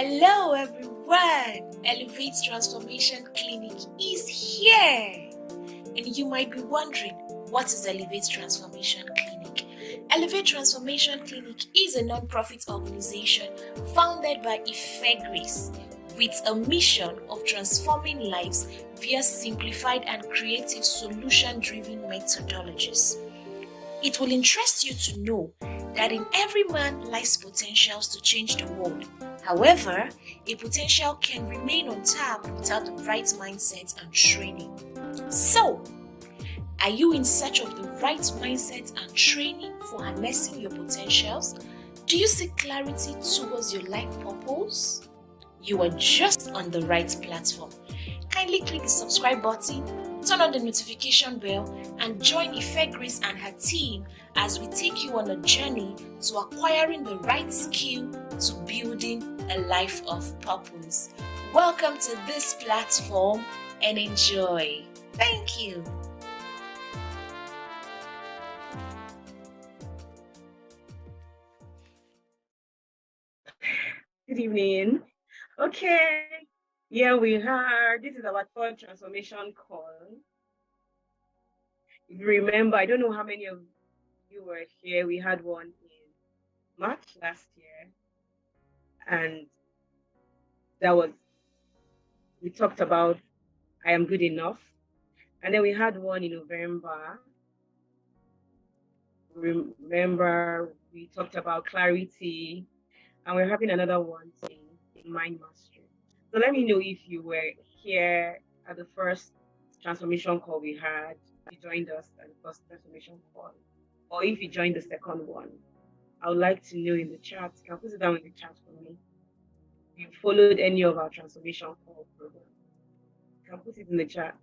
Hello everyone! Elevate Transformation Clinic is here! And you might be wondering, what is Elevate Transformation Clinic? Elevate Transformation Clinic is a non-profit organization founded by Ife Grace with a mission of transforming lives via simplified and creative solution-driven methodologies. It will interest you to know that in every man lies potentials to change the world. However, a potential can remain untapped without the right mindset and training. So, are you in search of the right mindset and training for harnessing your potentials? Do you seek clarity towards your life purpose? You are just on the right platform. Kindly click the subscribe button, turn on the notification bell, and join Ife Grace and her team as we take you on a journey to acquiring the right skill to building a life of purpose. Welcome to this platform and enjoy. Thank you. Good evening. Okay, here we are. This is our third transformation call. If you remember, I don't know how many of you were here. We had one in March last year, and we talked about I am good enough. And then we had one in November. Remember, we talked about clarity, and we're having another one in mind mastery. So let me know if you were here at the first transformation call we had, you joined us at the first transformation call, or if you joined the second one. I would like to know in the chat. You can put it down in the chat for me. If you followed any of our transformation call program, you can put it in the chat.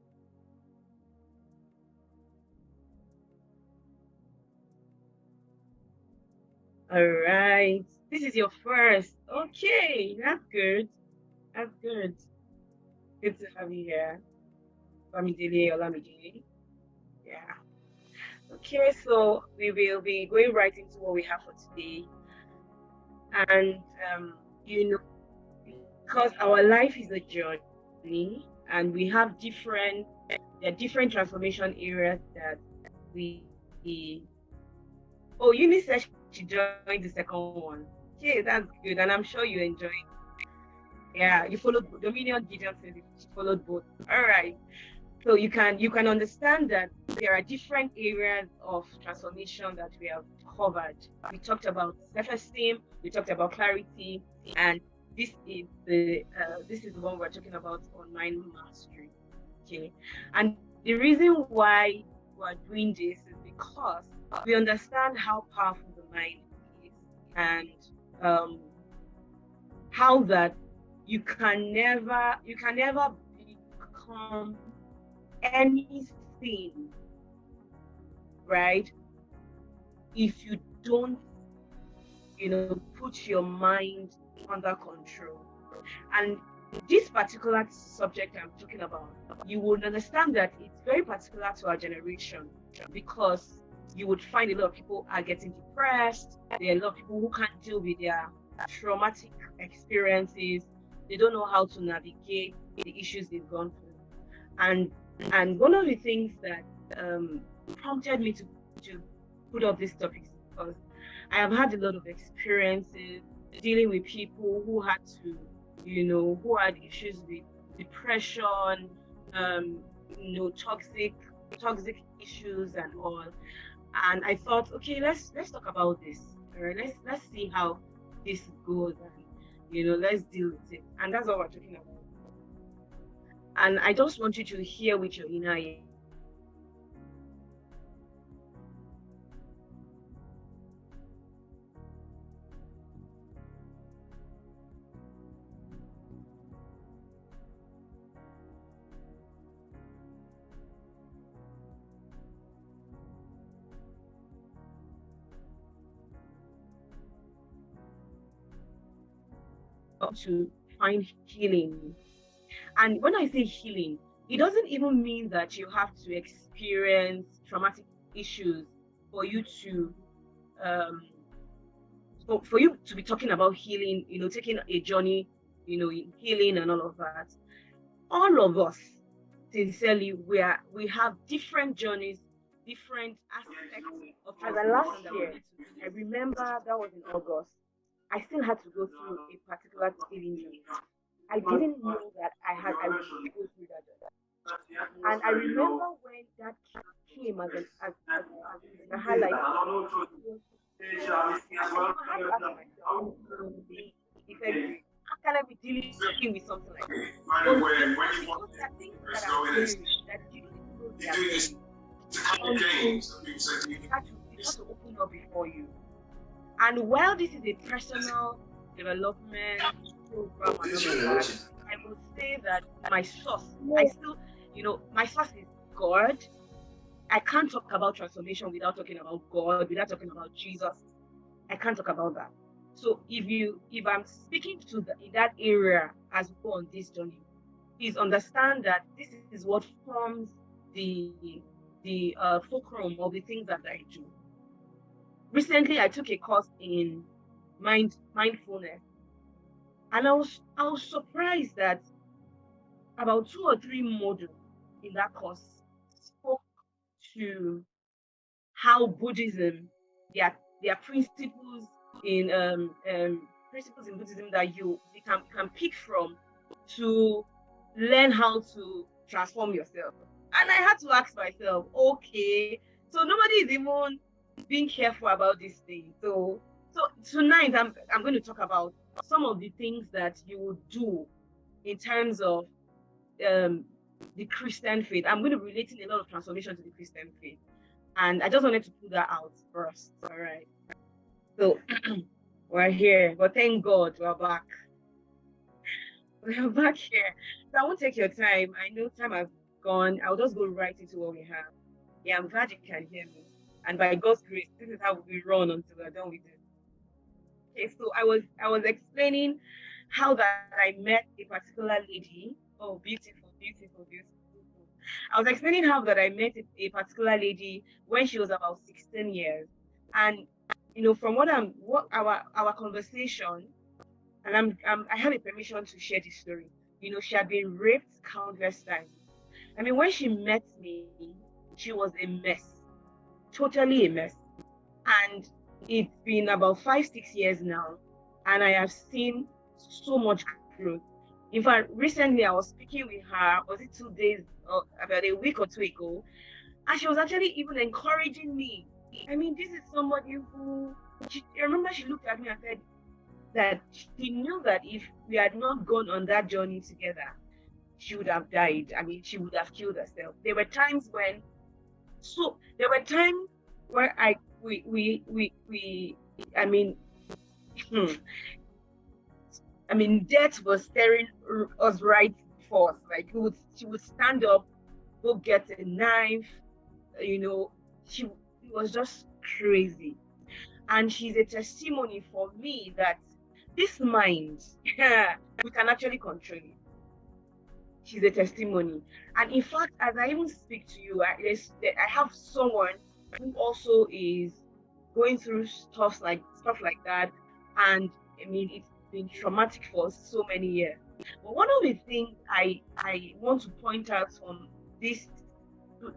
All right. This is your first. Okay, that's good. That's good. Good to have you here. Bamidele Olamide. Yeah. Okay, so we will be going right into what we have for today. And because our life is a journey and we have different transformation areas that Eunice said she joined the second one. Okay, that's good. And I'm sure you enjoyed it. Yeah, you followed Dominion Gideon said she followed both. All right. So you can understand that there are different areas of transformation that we have covered. We talked about self-esteem, we talked about clarity, and this is the one we're talking about on mind mastery. Okay, and the reason why we're doing this is because we understand how powerful the mind is, and how that you can never become anything, right, if you don't put your mind under control. And this particular subject I'm talking about, you would understand that it's very particular to our generation, because you would find a lot of people are getting depressed. There are a lot of people who can't deal with their traumatic experiences. They don't know how to navigate the issues they've gone through. And one of the things that prompted me to put up this topic is because I have had a lot of experiences dealing with people who had to, who had issues with depression, toxic issues and all. And I thought, okay, let's talk about this. All right, let's see how this goes, and let's deal with it. And that's what we're talking about. And I just want you to hear with your inner ear. To find healing. And when I say healing, it doesn't even mean that you have to experience traumatic issues for you to for you to be talking about healing, taking a journey in healing and all of that. All of us, sincerely, we have different journeys, different aspects of transformation. Last year, I remember that was in August. I still had to go through a particular healing journey. I didn't know that I would go through that journey. And I remember when that came as a highlight. I had to ask myself, Ife Grace, how can I be dealing with something like this? Because there are things that are scary that you don't even know they are scary until it has to open up before you. And while this is a personal development program, I will say that my source, my source is God. I can't talk about transformation without talking about God, without talking about Jesus. I can't talk about that. So if I'm speaking to in that area as we go on this journey, please understand that this is what forms the fulcrum of the things that I do. Recently, I took a course in mindfulness, and I was surprised that about 2 or 3 modules in that course spoke to how Buddhism, their principles in Buddhism that you can pick from to learn how to transform yourself. And I had to ask myself, okay, so nobody is even being careful about this thing. So tonight I'm going to talk about some of the things that you would do in terms of the Christian faith. I'm going to be relating a lot of transformation to the Christian faith. And I just wanted to put that out first. All right. So we're here. But thank God we're back. We're back here. So I won't take your time. I know time has gone. I'll just go right into what we have. Yeah, I'm glad you can hear me. And by God's grace, this is how we run until we're done with it. Okay, so I was explaining how that I met a particular lady. Oh, beautiful, beautiful, beautiful. I was explaining how that I met a particular lady when she was about 16 years. And from what our conversation, and I have a permission to share this story. She had been raped countless times. I mean, when she met me, she was a mess. Totally a mess. And it's been about 5-6 years now, and I have seen so much growth. In fact, recently I was speaking with her, was it 2 days, or about a week or 2 ago, and she was actually even encouraging me. I mean, this is somebody who, I remember she looked at me and said that she knew that if we had not gone on that journey together, she would have died. I mean, she would have killed herself. There were times where I mean, death was staring us right before us. Like she would stand up, go get a knife. It was just crazy. And she's a testimony for me that this mind, we can actually control it. She's a testimony. And in fact, as I even speak to you, I have someone who also is going through stuff like that. And I mean, it's been traumatic for so many years. But one of the things I want to point out from the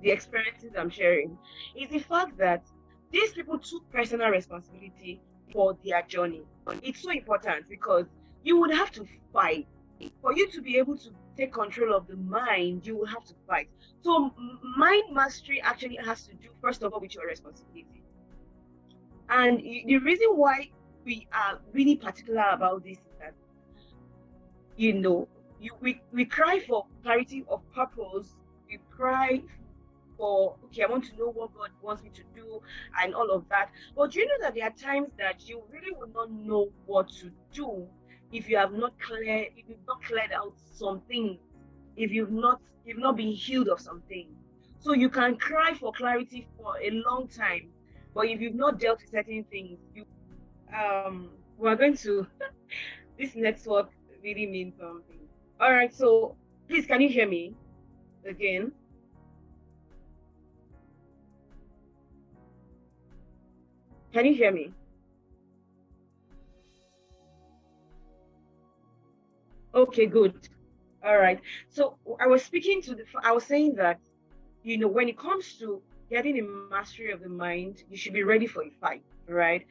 experiences I'm sharing, is the fact that these people took personal responsibility for their journey. It's so important because you would have to fight. For you to be able to take control of the mind, you will have to fight. So mind mastery actually has to do, first of all, with your responsibility. And the reason why we are really particular about this is that, we cry for clarity of purpose. We cry for, okay, I want to know what God wants me to do and all of that. But do you know that there are times that you really will not know what to do if you've not cleared out something, if you've not been healed of something. So you can cry for clarity for a long time, but if you've not dealt with certain things, we're going to this network really means something. All right, so please, can you hear me again? Can you hear me? Okay, good. All right. So I was I was saying that, when it comes to getting a mastery of the mind, you should be ready for a fight, right?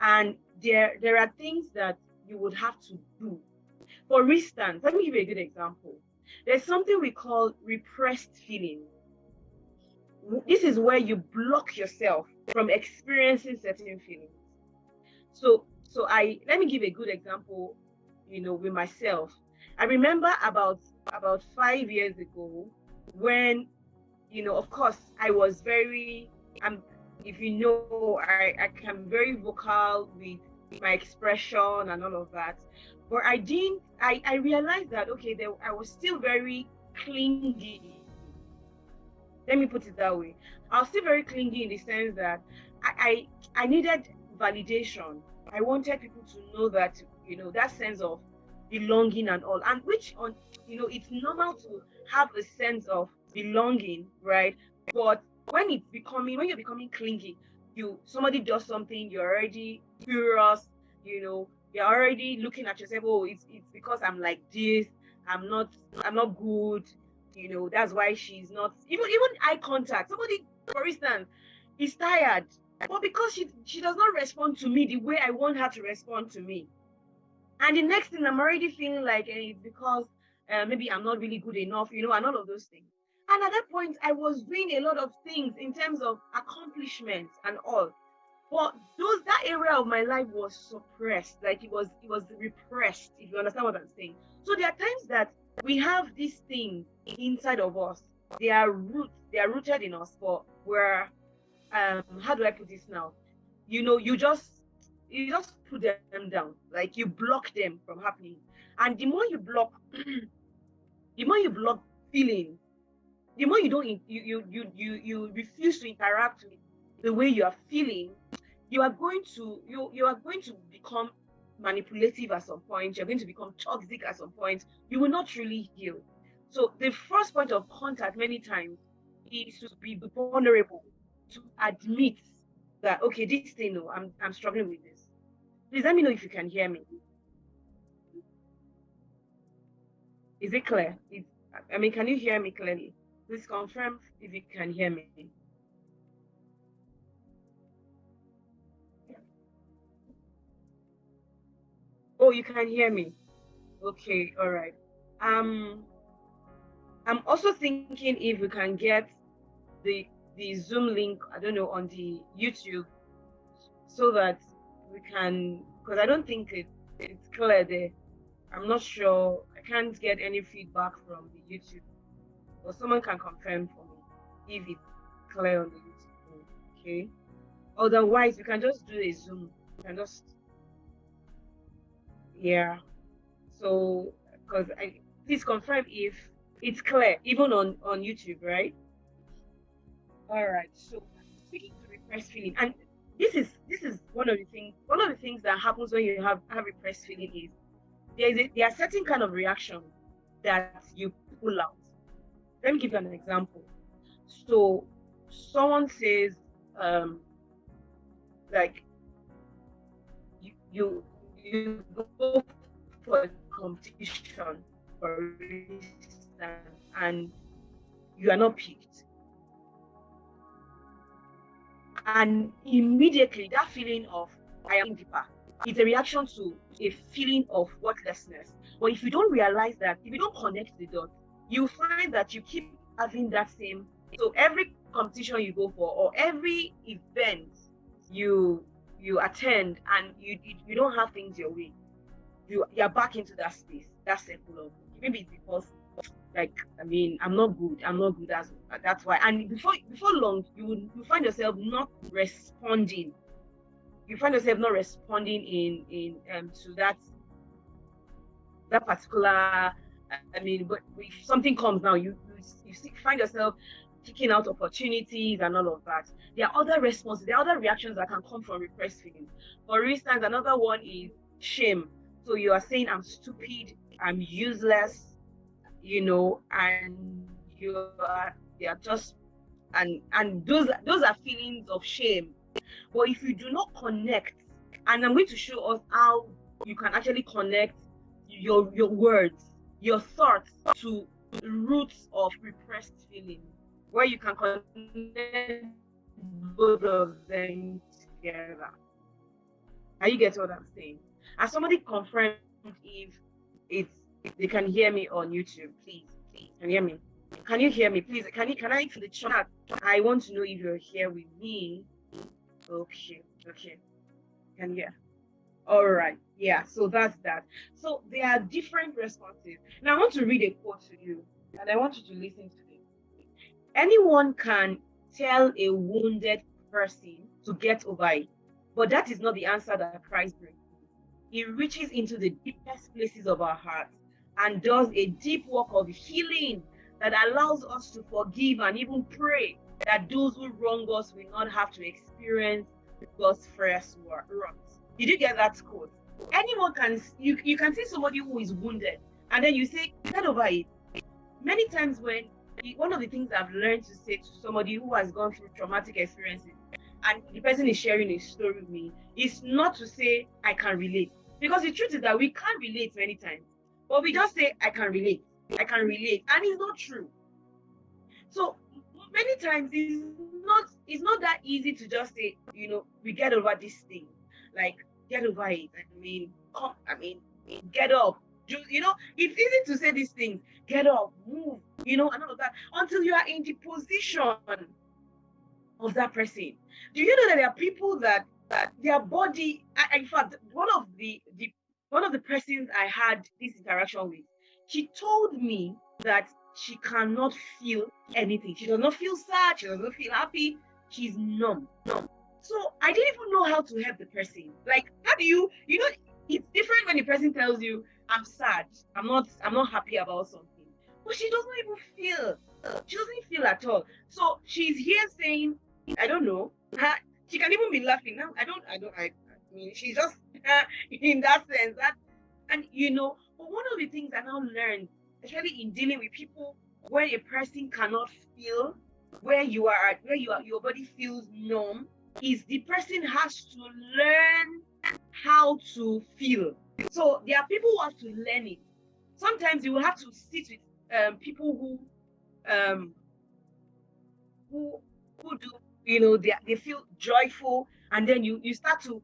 And there are things that you would have to do. For instance, let me give you a good example. There's something we call repressed feelings. This is where you block yourself from experiencing certain feelings. So I let me give a good example, with myself. I remember about 5 years ago when, of course, I was very, if you know, I can very vocal with my expression and all of that. But I realized that, okay, I was still very clingy. Let me put it that way. I was still very clingy in the sense that I needed validation. I wanted people to know that, that sense of belonging and all, and which on, it's normal to have a sense of belonging, right? But when you're becoming clingy, somebody does something, you're already furious, you're already looking at yourself, oh, it's because I'm like this, I'm not good, that's why she's not even eye contact. Somebody, for instance, is tired, but because she does not respond to me the way I want her to respond to me, and the next thing I'm already feeling like, it's because maybe I'm not really good enough, and all of those things. And at that point, I was doing a lot of things in terms of accomplishments and all, but that area of my life was suppressed, like it was repressed, if you understand what I'm saying. So there are times that we have these things inside of us. They are rooted in us, but we're how do I put this now? You just put them down, like you block them from happening. And the more you block, the more you block feeling, the more you don't you refuse to interact with the way you are feeling, you are going to become manipulative at some point. You're going to become toxic at some point. You will not truly heal. So the first point of contact many times is to be vulnerable, to admit that, okay, this thing, no, I'm struggling with this. Please let me know if you can hear me. Is it clear? I mean, can you hear me clearly? Please confirm if you can hear me. Oh, you can hear me. Okay, all right. Um, I'm also thinking if we can get the Zoom link, I don't know, on the YouTube, so that we can, because I don't think it's clear there. I'm not sure. I can't get any feedback from the YouTube, but someone can confirm for me if it's clear on the YouTube. Okay. Otherwise, we can just do a Zoom. We can just, yeah. So, because please confirm if it's clear, even on YouTube, right? All right. So, speaking to repressed feeling, and this is one of the things that happens when you have repressed feeling is there are certain kind of reactions that you pull out. Let me give you an example. So, someone says, like, you go for a competition, for instance, and you are not picked, and immediately that feeling of I am deeper, it's a reaction to a feeling of worthlessness. But if you don't realize that, if you don't connect the dots, you find that you keep having that same. So every competition you go for, or every event you attend, and you don't have things your way, you're back into that space, that circle of, maybe it's because, like, I mean, I'm not good. That's why. And before long, you find yourself not responding. You find yourself not responding in to that particular. I mean, but if something comes now, find yourself taking out opportunities and all of that. There are other responses, there are other reactions that can come from repressed feelings. For instance, another one is shame. So you are saying, I'm stupid, I'm useless, and you're just, and those are feelings of shame. But if you do not connect, and I'm going to show us how you can actually connect your words, your thoughts to roots of repressed feelings, where you can connect both of them together. Now you get what I'm saying? As somebody confirmed if it's they can hear me on YouTube, please. Can you hear me? Can you hear me? Please, can I to the chat? I want to know if you're here with me. Okay. Can hear. All right. Yeah, so that's that. So there are different responses. Now I want to read a quote to you, and I want you to listen to it. Anyone can tell a wounded person to get over it, but that is not the answer that Christ brings. He reaches into the deepest places of our hearts and does a deep work of healing that allows us to forgive and even pray that those who wrong us will not have to experience God's first wrongs. Did you get that quote? Anyone can, you can see somebody who is wounded and then you say, get over it. Many times when, one of the things I've learned to say to somebody who has gone through traumatic experiences and the person is sharing a story with me is not to say, I can relate. Because the truth is that we can't relate many times. But we just say, I can relate. And it's not true. So many times it's not that easy to just say, we get over this thing. Like, get over it. Get up. It's easy to say these things. Get up, move, and all of that, until you are in the position of that person. Do you know that there are people that their body, in fact, one of the persons I had this interaction with, she told me that she cannot feel anything. She does not feel sad. She does not feel happy. She's numb. So I didn't even know how to help the person. Like, how do you know, it's different when the person tells you, I'm sad. I'm not happy about something. But she doesn't even feel. She doesn't feel at all. So she's here saying, I don't know. She can even be laughing now. I mean, she's just in that sense. But one of the things I now learned, especially in dealing with people where a person cannot feel, where your body feels numb, is the person has to learn how to feel. So there are people who have to learn it. Sometimes you will have to sit with people who do, they feel joyful, and then you start to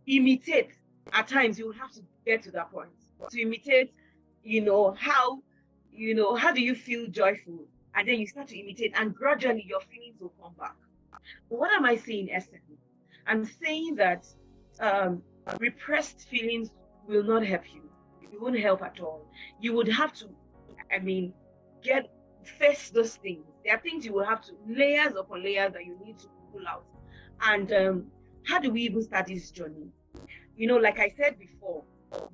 imitate. At times you will have to get to that point to imitate, how do you feel joyful, and then you start to imitate, and gradually your feelings will come back. But what am I saying, essence? I'm saying that repressed feelings will not help you. It won't help at all. You would have to, face those things. There are things you will have to, layers upon layers that you need to pull out. And how do we even start this journey? Like I said before,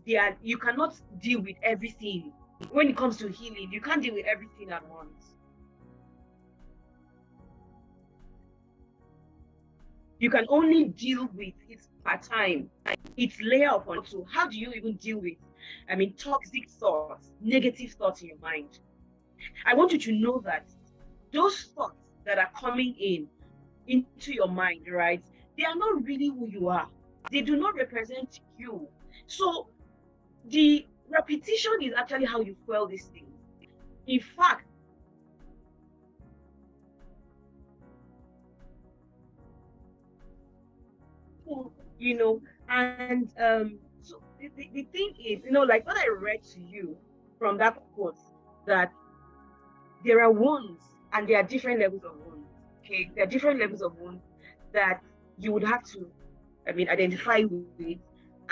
you cannot deal with everything. When it comes to healing, you can't deal with everything at once. You can only deal with it at a time. It's layer upon. So how do you even deal with, toxic thoughts, negative thoughts in your mind? I want you to know that those thoughts that are coming into your mind, right? They are not really who you are. They do not represent you. So the repetition is actually how you fuel these things. In fact, so the thing is, like what I read to you from that quote, that there are wounds and there are different levels of wounds. Okay, there are different levels of wounds that you would have to, identify with.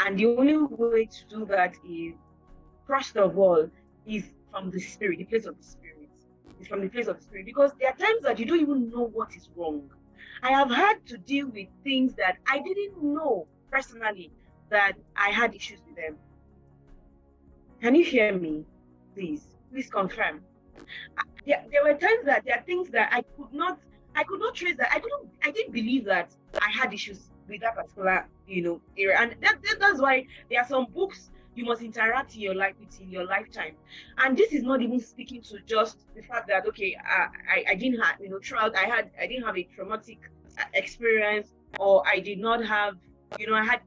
And the only way to do that is, first of all, is from the spirit, the place of the spirit. It's from the place of the spirit, because there are times that you don't even know what is wrong. I have had to deal with things that I didn't know personally that I had issues with them. Can you hear me? Please confirm. There were times that there are things that I could not trace, that I didn't believe that I had issues with that particular, area. And that's why there are some books you must interact in your life with in your lifetime. And this is not even speaking to just the fact that, okay, I didn't have, I didn't have a traumatic experience, or I did not have, I had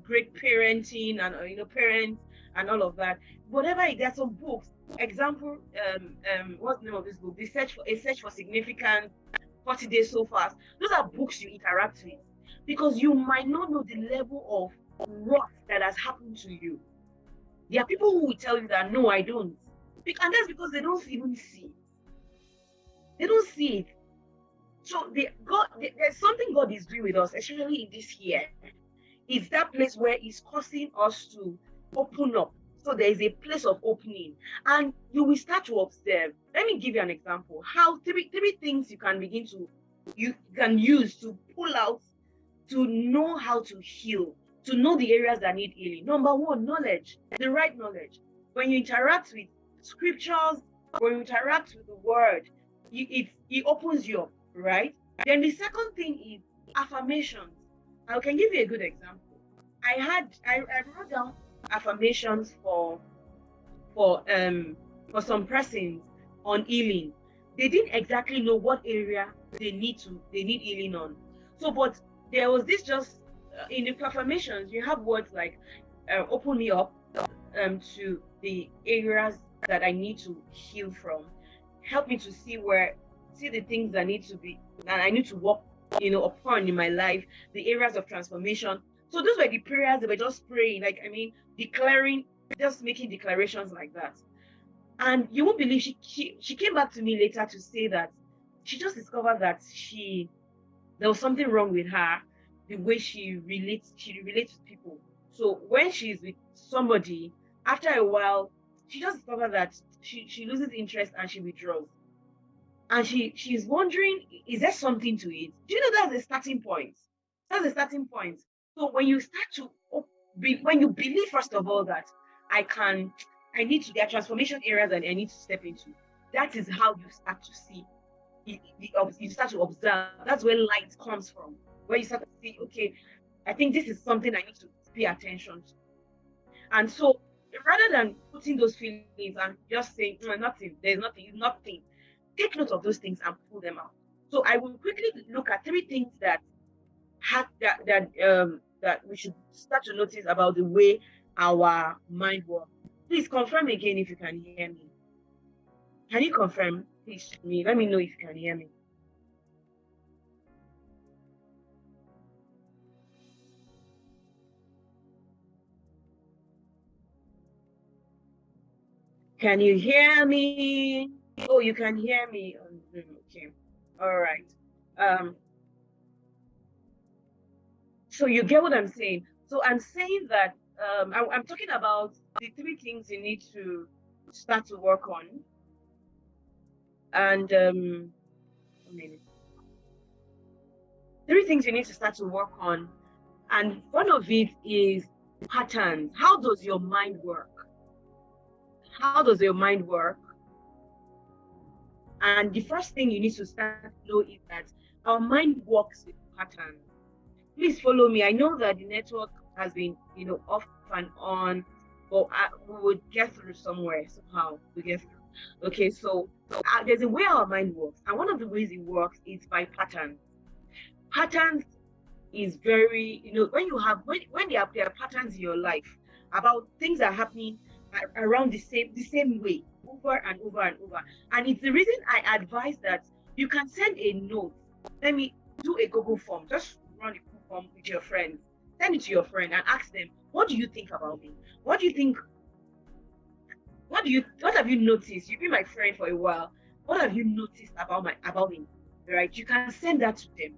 great parenting, and, parents and all of that. Whatever, there are some books. Example, what's the name of this book? A Search for Significance, 40 Days So Fast. Those are books you interact with because you might not know the level of rot that has happened to you. There are people who will tell you that, no, I don't. And that's because they don't even see it. They don't see it. So there's something God is doing with us, especially in this year. It's that place where He's causing us to open up. So there is a place of opening, and you will start to observe. Let me give you an example. How three things you can use to pull out, to know how to heal, to know the areas that need healing. Number one, knowledge, the right knowledge. When you interact with scriptures, when you interact with the word, it opens you up, right? Then the second thing is affirmations. I can give you a good example. I wrote down affirmations for some persons on healing. They didn't exactly know what area they need healing on. So, but there was this just in the affirmations, you have words like open me up to the areas that I need to heal from. Help me to see the things that I need to work, upon in my life, the areas of transformation. So those were the prayers. They were just praying, declaring, just making declarations like that. And you won't believe she came back to me later to say that she just discovered that there was something wrong with her, the way she relates with people. So when she's with somebody, after a while, she just discovered that she loses interest and she withdraws. And she's wondering, is there something to it? Do you know that's the starting point? That's the starting point. So when you start to when you believe, first of all, that there are transformation areas that I need to step into, that is how you start to see. You start to observe. That's where light comes from. Where you start to see, okay, I think this is something I need to pay attention to. And so rather than putting those feelings and just saying, no, nothing, there's nothing, take note of those things and pull them out. So I will quickly look at three things that we should start to notice about the way our mind works. Please confirm again if you can hear me. Can you confirm, please, to me? Let me know if you can hear me. Can you hear me? Oh, you can hear me. Okay. All right. So you get what I'm saying? So I'm saying that I'm talking about the three things you need to start to work on. And three things you need to start to work on. And one of it is patterns. How does your mind work? How does your mind work? And the first thing you need to start to know is that our mind works with patterns. Please follow me. I know that the network has been, off and on, but we would get through somewhere somehow. We get through. Okay, so there's a way our mind works, and one of the ways it works is by patterns. Patterns is very, when there are patterns in your life about things that are happening around the same way over and over and over. And it's the reason I advise that you can send a note. Let me do a Google form. Just run a Google form with your friends. Send it to your friend and ask them, what do you think about me? What do you think? What have you noticed? You've been my friend for a while. What have you noticed about me? Right? You can send that to them.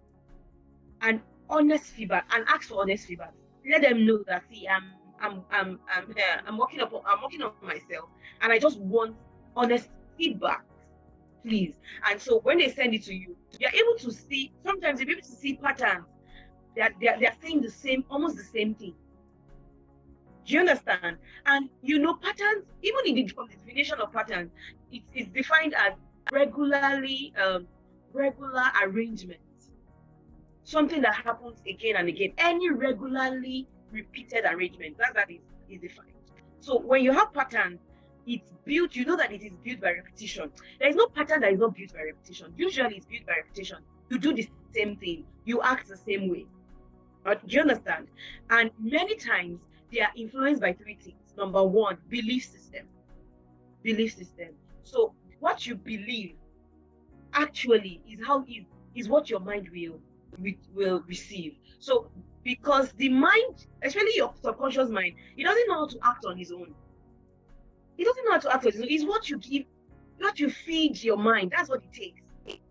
And honest feedback, and ask for honest feedback. Let them know that, see, I'm working on myself, and I just want honest feedback, please. And so when they send it to you, you're able to see. Sometimes you're able to see patterns that they're saying almost the same thing. Do you understand? And patterns, even in the definition of patterns, it's defined as regular arrangement. Something that happens again and again. Any regularly repeated arrangement, that is defined. So when you have patterns, it's built, that it is built by repetition. There is no pattern that is not built by repetition. Usually it's built by repetition. You do the same thing. You act the same way. Do you understand? And many times they are influenced by three things. number one, belief system. Belief system. So what you believe actually is what your mind will receive. So because the mind, especially your subconscious mind, it doesn't know how to act on its own. It doesn't know how to act on its own. It's what you give, what you feed your mind. That's what it takes.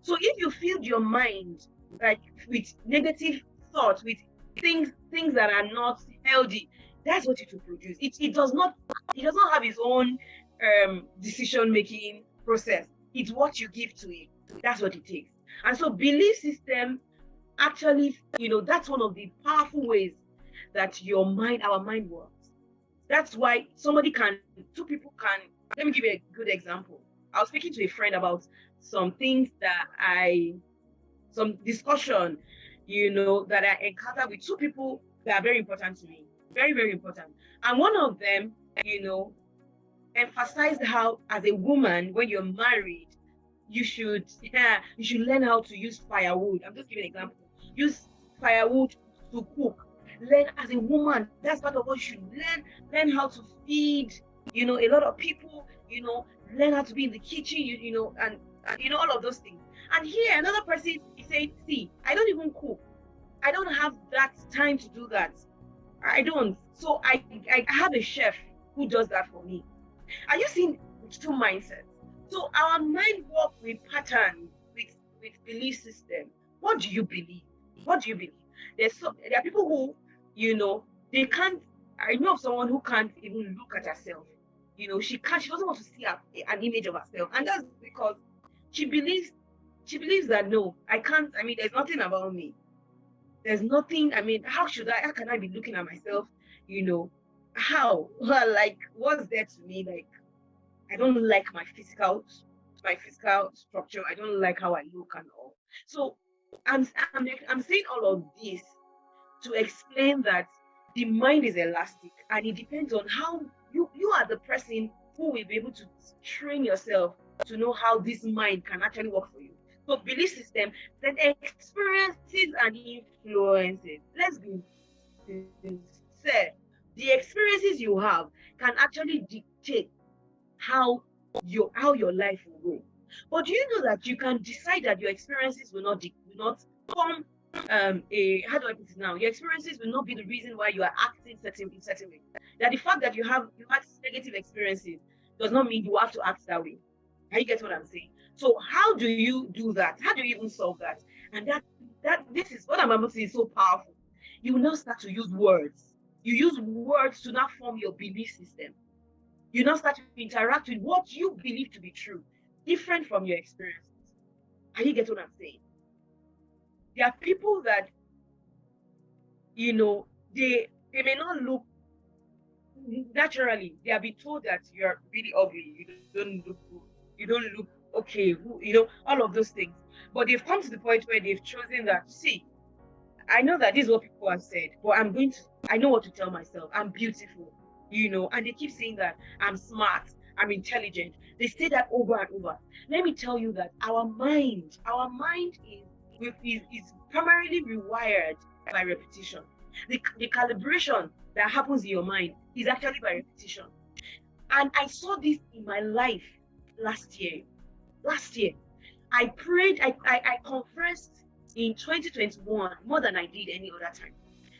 So if you feed your mind like with negative thoughts, with things that are not healthy, that's what it will produce. It does not have its own decision making process. It's what you give to it. That's what it takes. And so belief system actually, that's one of the powerful ways that our mind works. That's why two people can, let me give you a good example. I was speaking to a friend about some things some discussion, that I encountered with two people that are very important to me. Very, very important. And one of them, emphasized how, as a woman, when you're married, you should learn how to use firewood. I'm just giving an example. Use firewood to cook. Learn as a woman. That's part of what you should learn. Learn how to feed, a lot of people, learn how to be in the kitchen, and all of those things. And here, another person is saying, see, I don't even cook. I don't have that time to do that. I don't. So I have a chef who does that for me. Are you seeing two mindsets? So our mind works with patterns, with belief system. What do you believe? What do you believe? There are people who, they can't. I know of someone who can't even look at herself. She doesn't want to see an image of herself, and that's because she believes that no, I can't. I mean, there's nothing about me. There's nothing. I mean, how can I be looking at myself? How? Well, like, what's there to me? Like, I don't like my physical structure. I don't like how I look and all. So I'm saying all of this to explain that the mind is elastic, and it depends on how you are the person who will be able to train yourself to know how this mind can actually work for you. So belief system, then experiences and influences. Let's be sincere. The experiences you have can actually dictate how your life will go. But do you know that you can decide that your experiences will not form how do I put it now? Your experiences will not be the reason why you are acting in certain way. That the fact that you had negative experiences does not mean you have to act that way. Can you get what I'm saying? So how do you do that? How do you even solve that? And this is what I'm about to say is so powerful. You will now start to use words. You use words to now form your belief system. You now start to interact with what you believe to be true, different from your experiences. Can you get what I'm saying? There are people that, they may not look naturally. They have been told that you're really ugly, you don't look good, you don't look okay, all of those things. But they've come to the point where they've chosen that, see, I know that this is what people have said, but I know what to tell myself. I'm beautiful, and they keep saying that I'm smart, I'm intelligent. They say that over and over. Let me tell you that our mind is primarily rewired by repetition. The calibration that happens in your mind is actually by repetition. And I saw this in my life last year. I prayed, I confessed in 2021 more than I did any other time.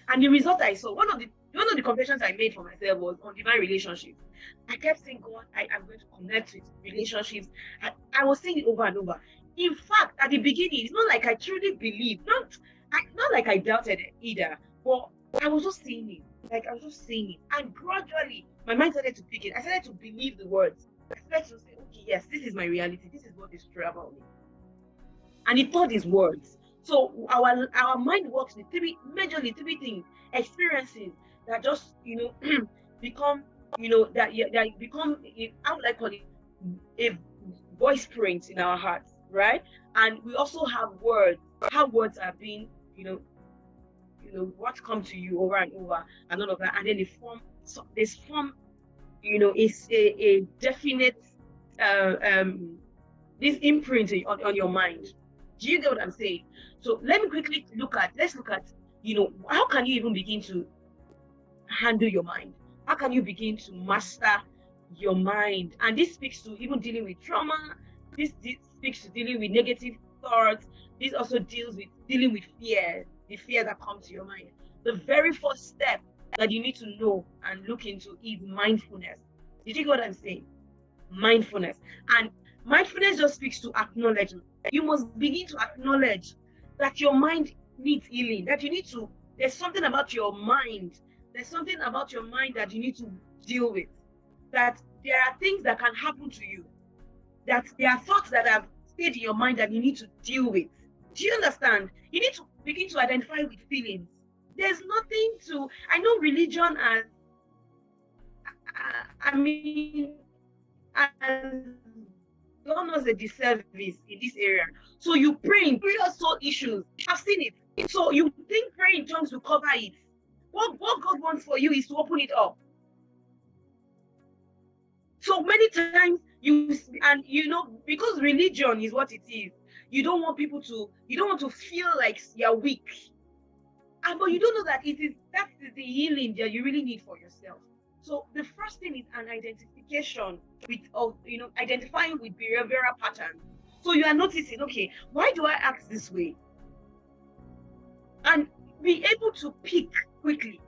And the result I saw, one of the confessions I made for myself was on divine relationships. I kept saying, God, I'm going to connect with relationships. I was saying it over and over. In fact, at the beginning, it's not like I truly believed, not like I doubted it either, but I was just saying it. And gradually, my mind started to pick it. I started to believe the words. I started to say, okay, yes, this is my reality. This is what is true about me. And it taught these words. So our mind works with majorly three things: experiences that just become that become, how would I call it, a voice print in our hearts, right? And we also have words. How words are being what come to you over and over and all of that, and then they form it's a definite this imprint on your mind. Do you get what I'm saying? So let's look at how can you even begin to handle your mind? How can you begin to master your mind? And this speaks to even dealing with trauma. This speaks to dealing with negative thoughts. This also deals with dealing with fear, the fear that comes to your mind. The very first step that you need to know and look into is mindfulness. Did you get what I'm saying? Mindfulness. And mindfulness just speaks to acknowledgement. You must begin to acknowledge that your mind needs healing, that you need to, there's something about your mind. There's something about your mind that you need to deal with. That there are things that can happen to you. That there are thoughts that have stayed in your mind that you need to deal with. Do you understand? You need to begin to identify with feelings. There's nothing to, I know religion as, I mean, has done us a disservice in this area. So you pray in various soul issues. I've seen it. So you think praying in tongues will cover it. What God wants for you is to open it up. So many times because religion is what it is, you don't want to feel like you're weak. But you don't know that that's the healing that you really need for yourself. So the first thing is an identification identifying with behavioral patterns. So you are noticing, okay, why do I act this way? And be able to pick quickly.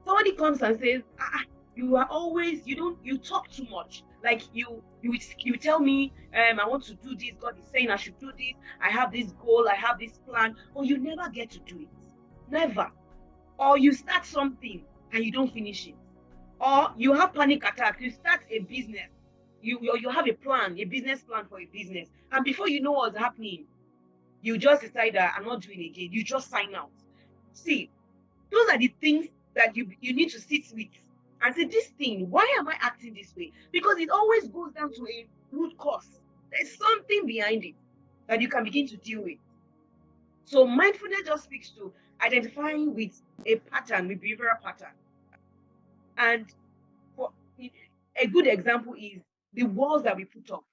Somebody comes and says, you are always, you talk too much. Like you tell me, I want to do this. God is saying I should do this. I have this goal. I have this plan. Or you never get to do it. Never. Or you start something and you don't finish it. Or you have panic attacks. You start a business. You have a plan, a business plan for a business. And before you know what's happening, you just decide that I'm not doing it again. You just sign out. See, those are the things that you need to sit with and say, this thing, why am I acting this way? Because it always goes down to a root cause. There's something behind it that you can begin to deal with. So mindfulness just speaks to identifying with a pattern, with behavioral pattern. And for a good example is the walls that we put up.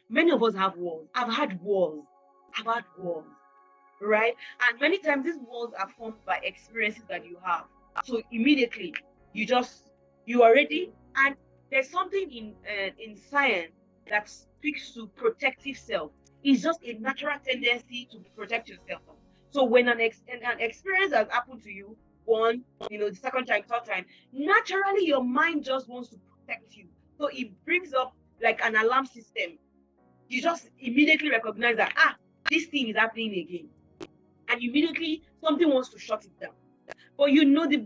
Many of us have walls. I've had walls, right? And many times these walls are formed by experiences that you have. So immediately you are ready. And there's something in science that speaks to protective self. It's just a natural tendency to protect yourself. So when an experience has happened to you, one, the second time, third time, naturally your mind just wants to protect you. So it brings up like an alarm system. You just immediately recognize that, this thing is happening again. And immediately something wants to shut it down. But the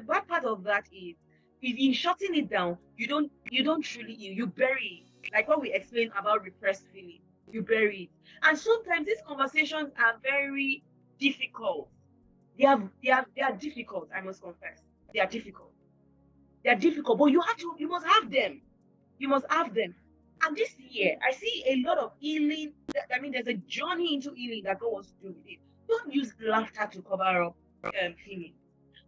bad part of that is, if in shutting it down, you don't truly heal, you bury it. Like what we explained about repressed feeling, you bury it. And sometimes these conversations are very difficult. They are difficult, I must confess. They are difficult. But you must have them. You must have them. And this year, I see a lot of healing. I mean, there's a journey into healing that God wants to do with it. Don't use laughter to cover up feelings.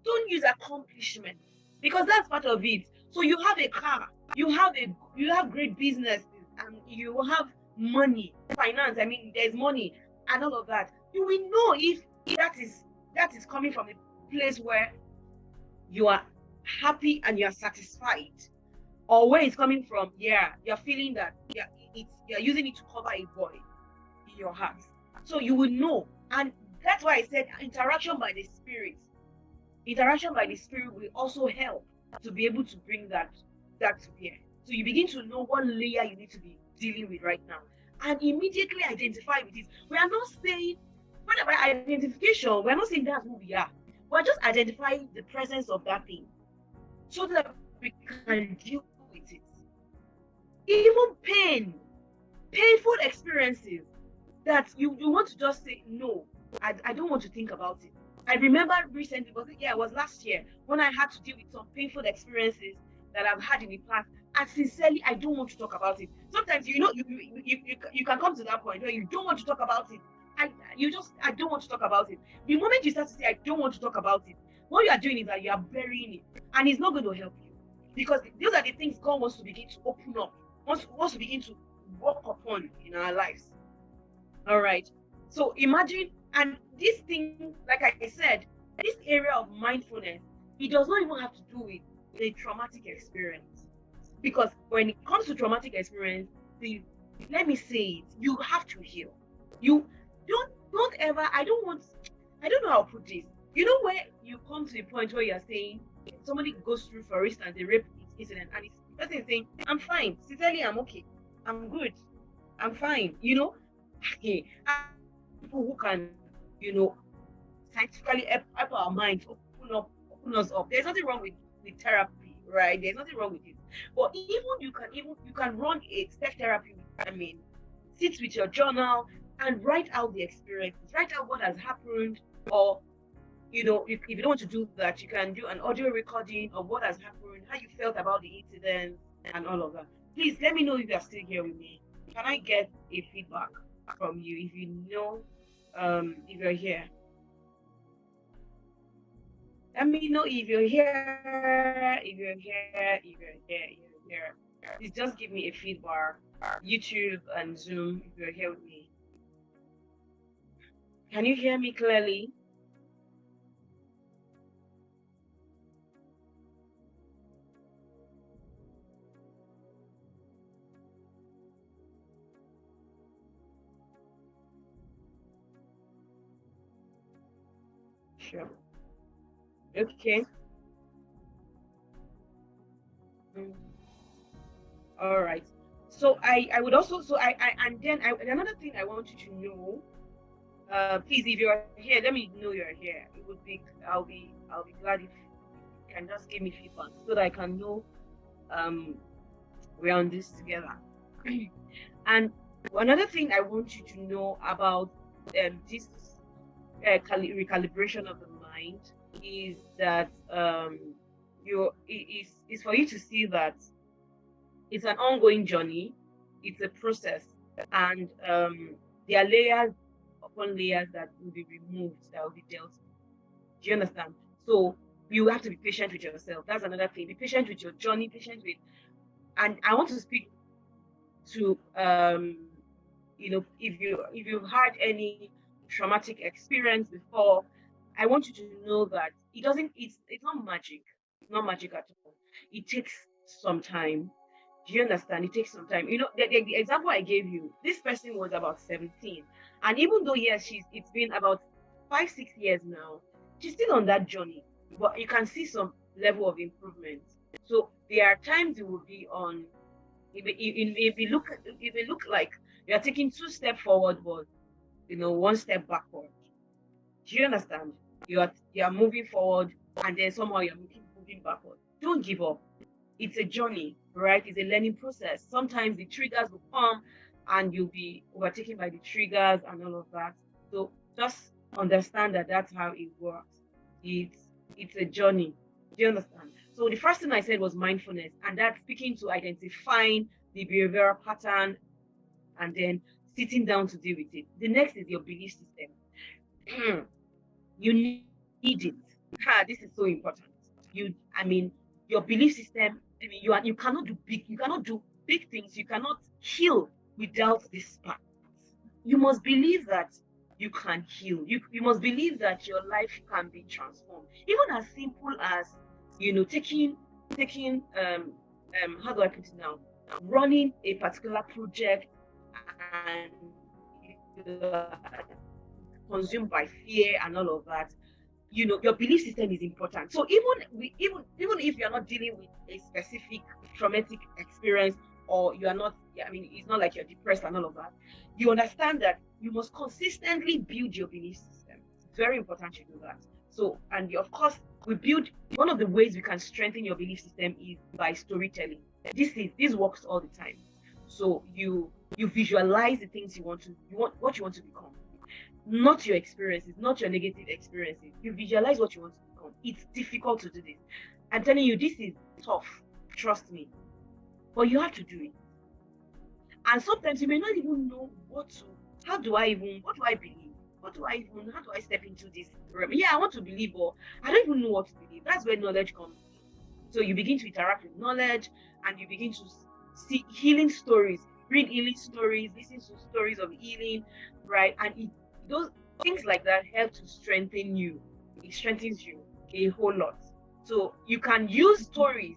Don't use accomplishment, because that's part of it. So you have a car, you have great businesses, and you have money, finance. I mean, there's money and all of that. You will know if that is coming from a place where you are happy and you are satisfied, or where it's coming from. You're feeling that you're using it to cover a void in your heart. So you will know. And that's why I said interaction by the Spirit. Interaction by the Spirit will also help to be able to bring that to bear. So you begin to know what layer you need to be dealing with right now, and immediately identify with it. We are not saying, whenever identification, we're not saying that's who we are. We're just identifying the presence of that thing so that we can deal with it. Even painful experiences that you want to just say, no, I don't want to think about it. I remember recently, it was last year, when I had to deal with some painful experiences that I've had in the past. And sincerely, I don't want to talk about it. Sometimes, you can come to that point where you don't want to talk about it. I don't want to talk about it. The moment you start to say, I don't want to talk about it, what you are doing is that you are burying it. And it's not going to help you. Because those are the things God wants to begin to open up, wants to begin to work upon in our lives. All right. So imagine, and this thing, like I said, this area of mindfulness, it does not even have to do with a traumatic experience. Because when it comes to traumatic experience, let me say it, you have to heal. You don't ever, I don't know how to put this. You know, where you come to a point where you're saying somebody goes through, for instance, a rape incident, and the person is saying, I'm fine, sincerely, I'm okay, I'm good, I'm fine, okay. People who can, scientifically help our minds, open us up. There's nothing wrong with therapy, right? There's nothing wrong with it. But you can run a step therapy. Sit with your journal and write out the experiences, write out what has happened, or if you don't want to do that, you can do an audio recording of what has happened, how you felt about the incident, and all of that. Please let me know if you're still here with me. Can I get a feedback from you if you know if you're here? Let me know if you're here, if you're here, if you're here, if you're here. Please just give me a feedback. YouTube and Zoom, if you're here with me. Can you hear me clearly? Sure. Okay. All right. So I would also, and then another thing I want you to know, please, if you're here, let me know you're here. I'll be glad if you can just give me feedback so that I can know we're on this together. And another thing I want you to know about this recalibration of the mind is that is for you to see that it's an ongoing journey, it's a process, and there are layers upon layers that will be removed, that will be dealt with. Do you understand? So you have to be patient with yourself. That's another thing. Be patient with your journey, patient with, and I want to speak to if you've had any traumatic experience before, I want you to know that it's not magic. It's not magic at all. It takes some time. Do you understand? It takes some time. The example I gave you, this person was about 17. And even though, yes, it's been about 5-6 years now, she's still on that journey. But you can see some level of improvement. So there are times you will be on, if you look like you're taking 2 steps forward, but 1 step backward. Do you understand? You are moving forward, and then somehow you're moving backward. Don't give up. It's a journey, right? It's a learning process. Sometimes the triggers will come and you'll be overtaken by the triggers and all of that. So just understand that that's how it works. It's a journey. Do you understand? So the first thing I said was mindfulness, and that's speaking to identifying the behavioral pattern and then sitting down to deal with it. The next is your belief system. You need it. This is so important. Your belief system. You cannot do big things. You cannot heal without this part. You must believe that you can heal. You must believe that your life can be transformed. Even as simple as taking how do I put it now? Running a particular project and consumed by fear and all of that. Your belief system is important. So even if you're not dealing with a specific traumatic experience, or you are not, it's not like you're depressed and all of that, you understand that you must consistently build your belief system. It's very important you do that. So, and of course, one of the ways we can strengthen your belief system is by storytelling. This works all the time. So you visualize the things what you want to become. Not your experiences, not your negative experiences. You visualize what you want to become. It's difficult to do this. I'm telling you, this is tough. Trust me. But you have to do it. And sometimes you may not even know how do I believe? How do I step into this realm? Yeah, I want to believe, but I don't even know what to believe. That's where knowledge comes in. So you begin to interact with knowledge, and you begin to see healing stories, read healing stories, listen to stories of healing, right? And those things like that help to strengthen you. It strengthens you a whole lot. So you can use stories,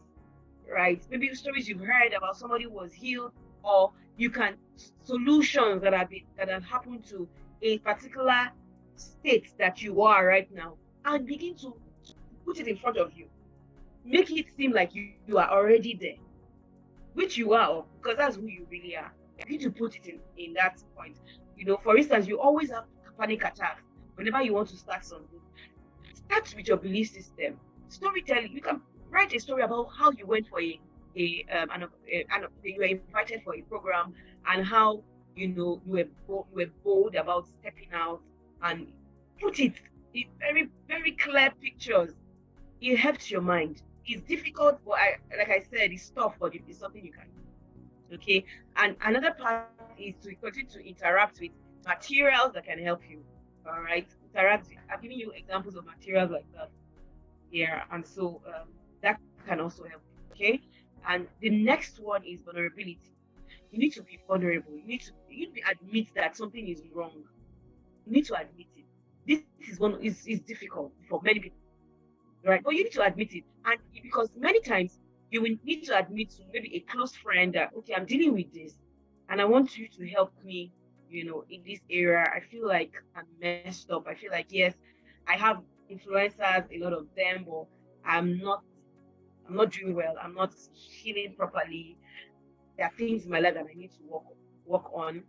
right? Maybe stories you've heard about somebody who was healed, or you can solutions that have happened to a particular state that you are right now, and begin to put it in front of you. Make it seem like you are already there, which you are, because that's who you really are. You need to put it in that point. For instance, you always have panic attacks whenever you want to start something. Start with your belief system. Storytelling. You can write a story about how you went for you were invited for a program, and how you were bold about stepping out, and put it in very, very clear pictures. It helps your mind. It's difficult, but like I said, it's tough, but it's something you can do. Okay. And another part is to continue to interact with materials that can help you. All right. I've given you examples of materials like that here, and so that can also help. Okay. And the next one is vulnerability. You need to be vulnerable. You need to admit that something is wrong. You need to admit it. This is difficult for many people, right? But you need to admit it, and because many times you will need to admit to maybe a close friend that, okay, I'm dealing with this, and I want you to help me, in this area. I feel like I'm messed up. I feel like, yes, I have influencers, a lot of them, but I'm not doing well. I'm not healing properly. There are things in my life that I need to work on.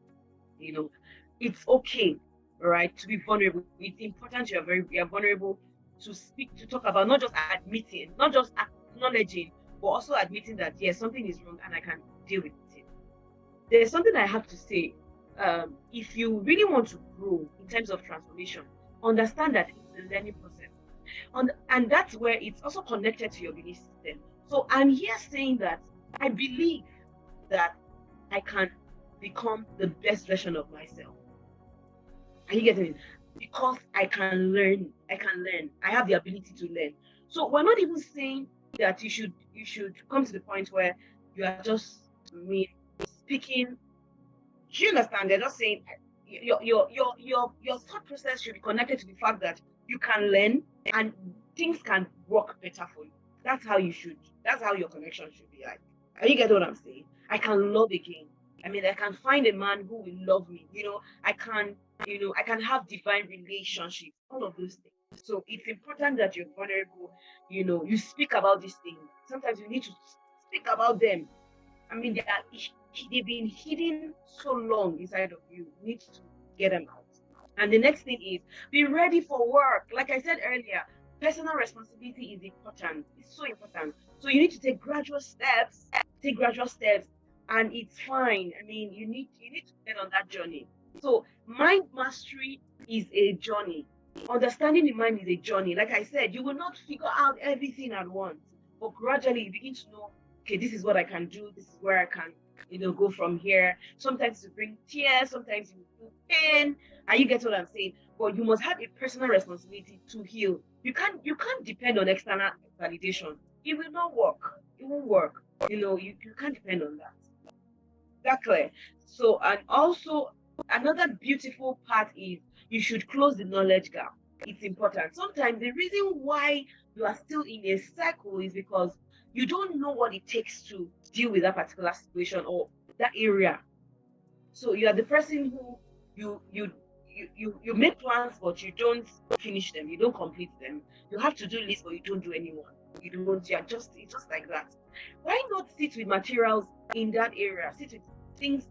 It's okay, right, to be vulnerable. It's important you are vulnerable, to speak, to talk about, not just admitting, not just acknowledging, but also admitting that, yes, something is wrong and I can deal with it. There's something I have to say. If you really want to grow in terms of transformation, understand that it's a learning process. And that's where it's also connected to your belief system. So I'm here saying that I believe that I can become the best version of myself. Are you getting it? Because I can learn. I have the ability to learn. So we're not even saying that you should come to the point where you are just speaking. Do you understand? They're not saying your thought process should be connected to the fact that you can learn and things can work better for you. That's how your connection should be like. Are you getting what I'm saying? I can love again. I mean, I can find a man who will love me. I can have divine relationships, all of those things. So it's important that you're vulnerable. You speak about these things. Sometimes you need to speak about them. I mean, they've been hidden so long inside of you. You need to get them out. And the next thing is, be ready for work. Like I said earlier, personal responsibility is important. It's so important. So you need to take gradual steps. And it's fine. I mean, you need to get on that journey. So mind mastery is a journey. Understanding the mind is a journey. Like I said, you will not figure out everything at once, but gradually you begin to know, okay, this is what I can do. This is where I can, go from here. Sometimes you bring tears, sometimes you feel pain. And you get what I'm saying? But you must have a personal responsibility to heal. You can't depend on external validation. It will not work. It won't work. You can't depend on that. That clear? So, and also another beautiful part is you should close the knowledge gap. It's important. Sometimes the reason why you are still in a cycle is because you don't know what it takes to deal with that particular situation or that area. So you are the person who you make plans, but you don't finish them. You don't complete them. You have to do lists, but you don't do anyone. You don't. It's just like that. Why not sit with materials in that area? Sit with things.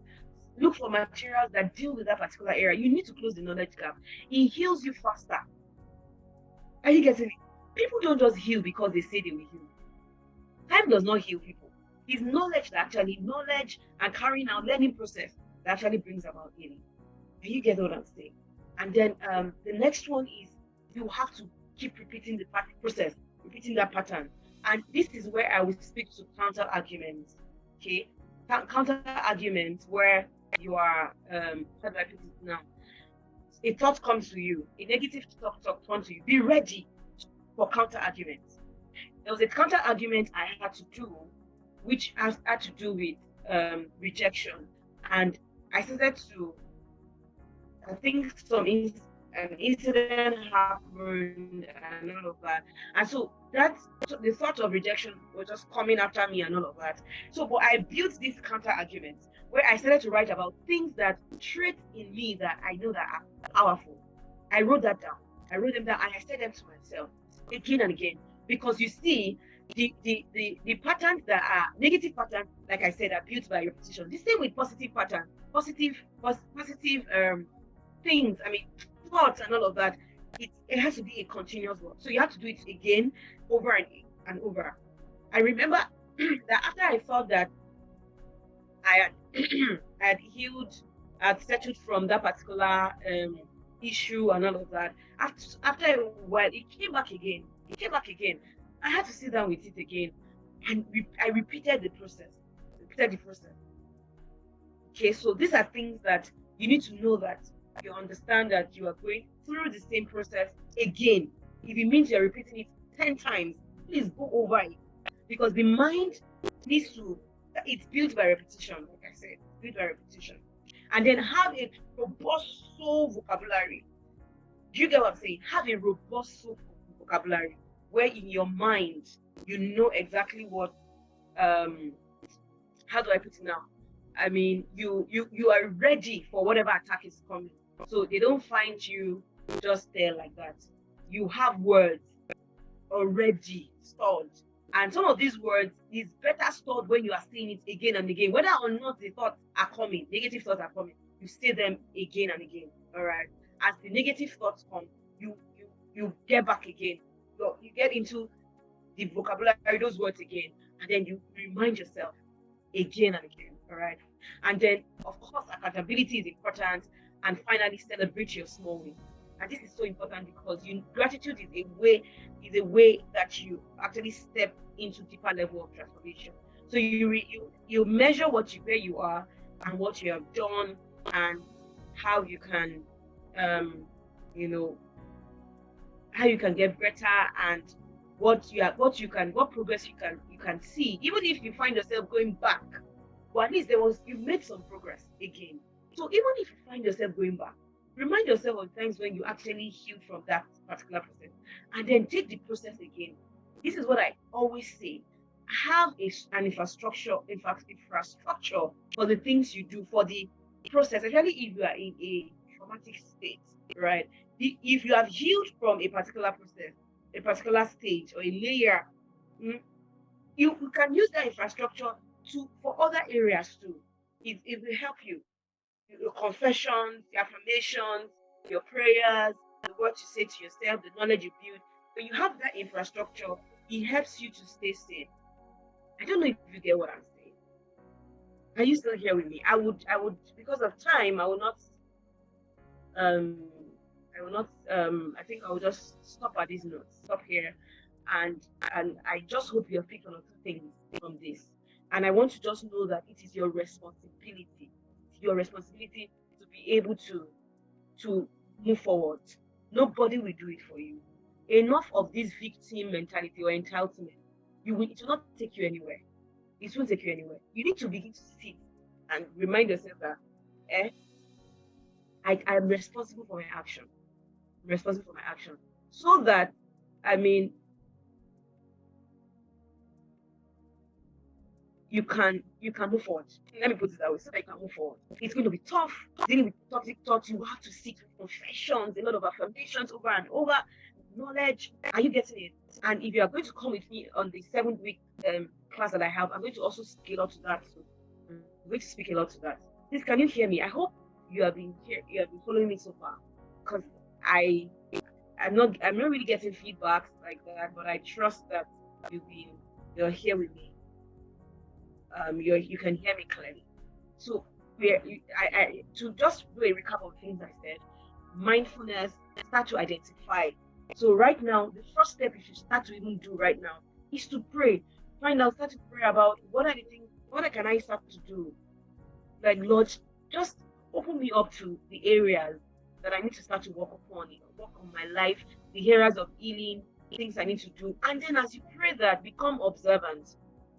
Look for materials that deal with that particular area. You need to close the knowledge gap. It heals you faster. Are you getting it? People don't just heal because they say they will heal. Time does not heal people. It's knowledge and carrying out learning process that actually brings about healing. Do you get what I'm saying? And then the next one is you have to keep repeating the process, repeating that pattern. And this is where I will speak to counter arguments. Okay, counter arguments where you are how do I put it now? A thought comes to you, a negative thought comes to you. Be ready for counter arguments. There was a counter argument I had to do, which had to do with rejection, and I started to, I think, some an incident happened and all of that. And so that's the thought of rejection was just coming after me and all of that. So, but I built this counter argument where I started to write about things that traits in me that I know that are powerful. I wrote that down. I wrote them down and I said them to myself again and again. Because you see, the patterns that are negative patterns, like I said, are built by repetition. The same with positive patterns, positive things. I mean, thoughts and all of that. It has to be a continuous work. So you have to do it again, over and over. I remember that after I thought that I had I had healed, I had settled from that particular issue and all of that. After a while, it came back again. It came back again. I had to sit down with it again, and I repeated the process. Repeated the process. Okay, so these are things that you need to know, that you understand that you are going through the same process again. If it means you're repeating it 10 times, please go over it, because the mind needs to. It's built by repetition, like I said, built by repetition, and then have a robust soul vocabulary. Do you get what I'm saying? Have a robust soul vocabulary where in your mind you know exactly what. How do I put it now? I mean, you are ready for whatever attack is coming. So they don't find you just there like that. You have words already stored. And some of these words is better stored when you are saying it again and again. Whether or not the thoughts are coming, negative thoughts are coming, you say them again and again. All right. As the negative thoughts come, you get back again. You get into the vocabulary, those words again, and then you remind yourself again and again. All right. And then, of course, accountability is important. And finally, celebrate your small wins. And this is so important because gratitude is a way that you actually step into deeper level of transformation. So you measure where you are and what you have done and how you can how you can get better, and what progress you can see, even if you find yourself going back. But at least you made some progress again. So even if you find yourself going back, remind yourself of times when you actually healed from that particular process, and then take the process again. This is what I always say: have an infrastructure for the things you do, for the process, especially if you are in a traumatic state, right? If you have healed from a particular process, a particular stage or a layer, you can use that infrastructure for other areas too. It will help you. Your confessions, your affirmations, your prayers, the words you say to yourself, the knowledge you build. When you have that infrastructure, it helps you to stay sane. I don't know if you get what I'm saying. Are you still here with me? I would, because of time, I think I will just stop at these notes, stop here. And I just hope you have picked one or two things from this. And I want to just know that it is your responsibility. It's your responsibility to be able to move forward. Nobody will do it for you. Enough of this victim mentality or entitlement. It will not take you anywhere. It won't take you anywhere. You need to begin to sit and remind yourself that I'm responsible for my action. I'm responsible for my action. So that, you can move forward. Let me put it that way, so that you can move forward. It's going to be tough. Dealing with toxic thoughts, you have to seek confessions, a lot of affirmations over and over, knowledge. Are you getting it? And if you are going to come with me on the 7-week class that I have, I'm going to also speak a lot to that. So I'm going to speak a lot to that. Please, can you hear me? I hope you have been following me so far, because I'm not really getting feedback like that, but I trust that you're here with me. You can hear me clearly. So to just do a recap of things I said: mindfulness, start to identify. So right now, the first step you should start to even do right now is to pray. Start to pray about what can I start to do? Like, Lord, just open me up to the areas that I need to start to work on my life, the areas of healing, things I need to do. And then as you pray that, become observant.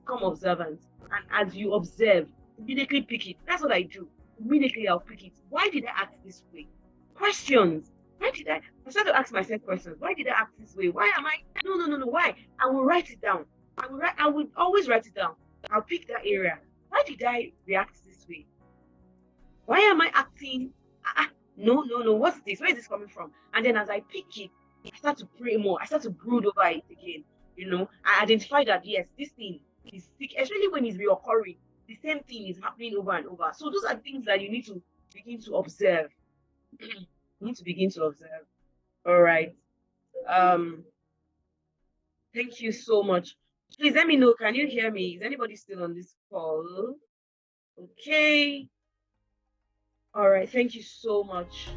And as you observe, immediately pick it. That's what I do. Immediately I'll pick it. Why did I act this way? Questions. Why did I started to ask myself questions. Why did I act this way? Why am I? No. Why? I will write it down. I will always write it down. I'll pick that area. Why did I react this way? Why am I acting? No. What's this? Where is this coming from? And then as I pick it, I start to pray more. I start to brood over it again. I identify that yes, this thing is sick, especially when it's reoccurring. The same thing is happening over and over. So those are things that you need to begin to observe. You need to begin to observe. All right. Thank you so much. Please let me know. Can you hear me? Is anybody still on this call? Okay. All right. Thank you so much.